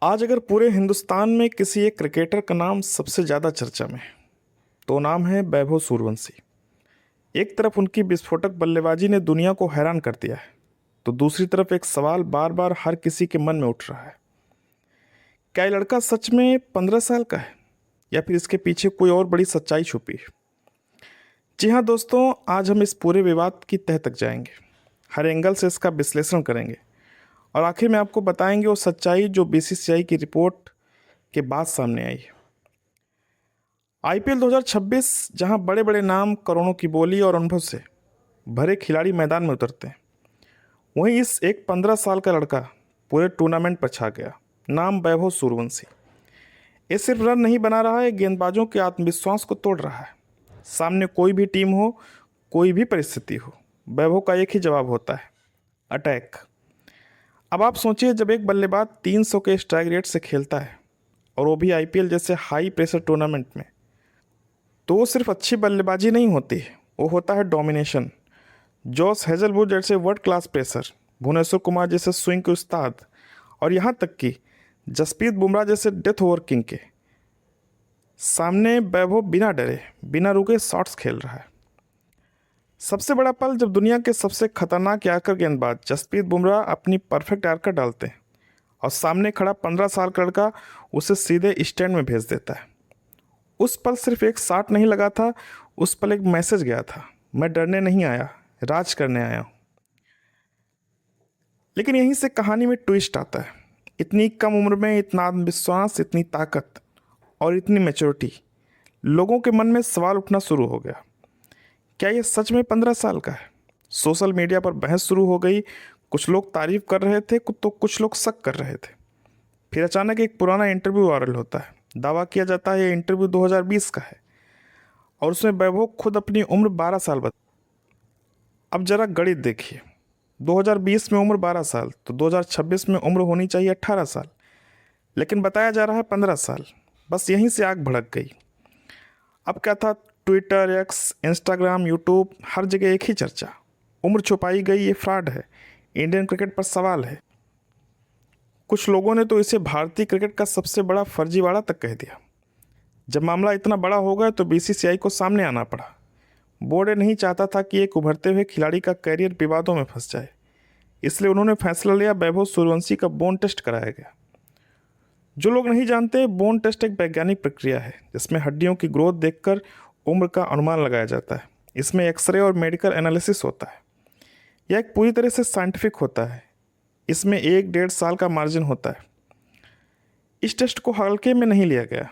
आज अगर पूरे हिंदुस्तान में किसी एक क्रिकेटर का नाम सबसे ज़्यादा चर्चा में है, तो नाम है वैभव सूर्यवंशी। एक तरफ उनकी विस्फोटक बल्लेबाजी ने दुनिया को हैरान कर दिया है, तो दूसरी तरफ एक सवाल बार बार हर किसी के मन में उठ रहा है। क्या ये लड़का सच में 15 साल का है, या फिर इसके पीछे कोई और बड़ी सच्चाई छुपी है? जी हाँ दोस्तों, आज हम इस पूरे विवाद की तह तक जाएंगे, हर एंगल से इसका विश्लेषण करेंगे और आखिर में आपको बताएंगे वो सच्चाई जो बीसीसीआई की रिपोर्ट के बाद सामने आई है। आईपीएल 2026 जहां बड़े बड़े नाम, करोड़ों की बोली और अनुभव से भरे खिलाड़ी मैदान में उतरते हैं, वहीं इस एक 15 साल का लड़का पूरे टूर्नामेंट पर छा गया। नाम वैभव सूर्यवंशी। ये सिर्फ रन नहीं बना रहा है, गेंदबाजों के आत्मविश्वास को तोड़ रहा है। सामने कोई भी टीम हो, कोई भी परिस्थिति हो, वैभव का एक ही जवाब होता है, अटैक। अब आप सोचिए, जब एक बल्लेबाज 300 के स्ट्राइक रेट से खेलता है और वो भी आईपीएल जैसे हाई प्रेशर टूर्नामेंट में, तो वो सिर्फ अच्छी बल्लेबाजी नहीं होती, वो होता है डोमिनेशन। जॉस हेजलवुड जैसे world class pacer, Bhuvneshwar Kumar जैसे स्विंग के उस्ताद और यहाँ तक कि जसप्रीत बुमराह जैसे डेथ ओवर किंग के सामने वैभव बिना डरे, बिना रुके शॉट्स खेल रहा है। सबसे बड़ा पल जब दुनिया के सबसे खतरनाक यार्कर गेंदबाज जसप्रीत बुमराह अपनी परफेक्ट यार्कर डालते हैं और सामने खड़ा 15 साल का लड़का उसे सीधे स्टैंड में भेज देता है। उस पल सिर्फ एक शॉट नहीं लगा था, उस पल एक मैसेज गया था, मैं डरने नहीं आया, राज करने आया हूँ। लेकिन यहीं से कहानी में ट्विस्ट आता है। इतनी कम उम्र में इतना आत्मविश्वास, इतनी ताकत और इतनी मैच्योरिटी, लोगों के मन में सवाल उठना शुरू हो गया, क्या ये सच में 15 साल का है? सोशल मीडिया पर बहस शुरू हो गई। कुछ लोग तारीफ कर रहे थे तो कुछ लोग शक कर रहे थे। फिर अचानक एक पुराना इंटरव्यू वायरल होता है। दावा किया जाता है ये इंटरव्यू 2020 का है और उसमें वैभव खुद अपनी उम्र 12 साल बता। अब जरा गणित देखिए, 2020 में उम्र 12 साल, तो 2026 में उम्र होनी चाहिए 18 साल, लेकिन बताया जा रहा है 15 साल। बस यहीं से आग भड़क गई। अब क्या था, ट्विटर, एक्स, इंस्टाग्राम, यूट्यूब, हर जगह एक ही चर्चा, उम्र छुपाई गई, ये फ्रॉड है, इंडियन क्रिकेट पर सवाल है। कुछ लोगों ने तो इसे भारतीय क्रिकेट का सबसे बड़ा फर्जीवाड़ा तक कह दिया। जब मामला इतना बड़ा हो गया तो बीसीसीआई को सामने आना पड़ा। बोर्ड नहीं चाहता था कि एक उभरते हुए खिलाड़ी का कैरियर विवादों में फंस जाए, इसलिए उन्होंने फैसला लिया, वैभव सूर्यवंशी का बोन टेस्ट कराया गया। जो लोग नहीं जानते, बोन टेस्ट एक वैज्ञानिक प्रक्रिया है जिसमें हड्डियों की ग्रोथ देखकर उम्र का अनुमान लगाया जाता है। इसमें एक्सरे और मेडिकल एनालिसिस होता है। यह एक पूरी तरह से साइंटिफिक होता है। इसमें 1-1.5 साल का मार्जिन होता है। इस टेस्ट को हल्के में नहीं लिया गया।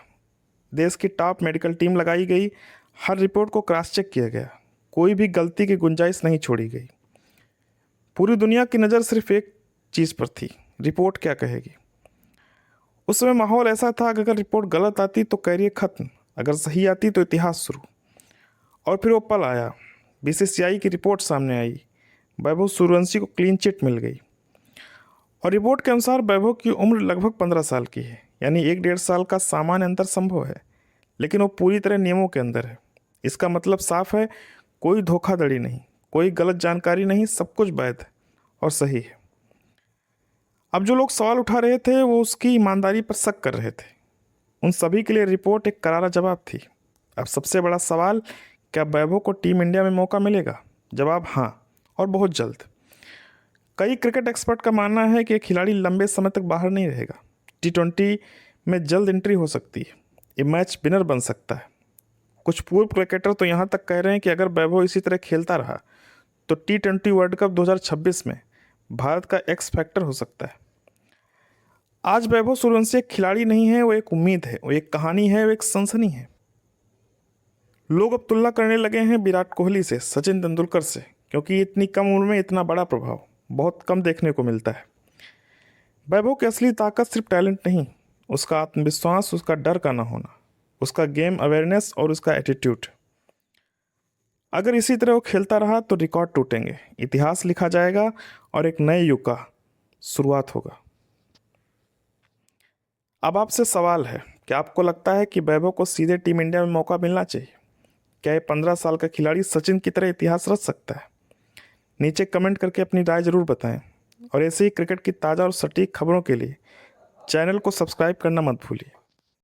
देश की टॉप मेडिकल टीम लगाई गई, हर रिपोर्ट को क्रॉस चेक किया गया, कोई भी गलती की गुंजाइश नहीं छोड़ी गई। पूरी दुनिया की नज़र सिर्फ एक चीज़ पर थी, रिपोर्ट क्या कहेगी। उस समय माहौल ऐसा था कि अगर रिपोर्ट गलत आती तो कैरियर खत्म, अगर सही आती तो इतिहास शुरू। और फिर वो पल आया, बीसीसीआई की रिपोर्ट सामने आई। वैभव सूर्यवंशी को क्लीन चिट मिल गई और रिपोर्ट के अनुसार वैभव की उम्र लगभग 15 साल की है, यानी 1-1.5 साल का सामान्य अंतर संभव है, लेकिन वो पूरी तरह नियमों के अंदर है। इसका मतलब साफ है, कोई धोखाधड़ी नहीं, कोई गलत जानकारी नहीं, सब कुछ वैध और सही है। अब जो लोग सवाल उठा रहे थे वो उसकी ईमानदारी पर शक कर रहे थे। उन सभी के लिए रिपोर्ट एक करारा जवाब थी। अब सबसे बड़ा सवाल, क्या वैभव को टीम इंडिया में मौका मिलेगा? जवाब हाँ, और बहुत जल्द। कई क्रिकेट एक्सपर्ट का मानना है कि खिलाड़ी लंबे समय तक बाहर नहीं रहेगा। T20 में जल्द एंट्री हो सकती है, ये मैच विनर बन सकता है। कुछ पूर्व क्रिकेटर तो यहाँ तक कह रहे हैं कि अगर वैभव इसी तरह खेलता रहा तो T20 वर्ल्ड कप 2026 में भारत का एक्स फैक्टर हो सकता है। आज वैभव सूर्यवंशी एक खिलाड़ी नहीं है, वो एक उम्मीद है, वो एक कहानी है, वो एक सनसनी है। लोग अब तुलना करने लगे हैं विराट कोहली से, सचिन तेंदुलकर से, क्योंकि इतनी कम उम्र में इतना बड़ा प्रभाव बहुत कम देखने को मिलता है। वैभव की असली ताकत सिर्फ टैलेंट नहीं, उसका आत्मविश्वास, उसका डर का ना होना, उसका गेम अवेयरनेस और उसका एटीट्यूड। अगर इसी तरह वो खेलता रहा तो रिकॉर्ड टूटेंगे, इतिहास लिखा जाएगा और एक नए युग का शुरुआत होगा। अब आपसे सवाल है, क्या आपको लगता है कि वैभव को सीधे टीम इंडिया में मौका मिलना चाहिए? क्या ये 15 साल का खिलाड़ी सचिन की तरह इतिहास रच सकता है? नीचे कमेंट करके अपनी राय ज़रूर बताएं और ऐसे ही क्रिकेट की ताज़ा और सटीक खबरों के लिए चैनल को सब्सक्राइब करना मत भूलिए।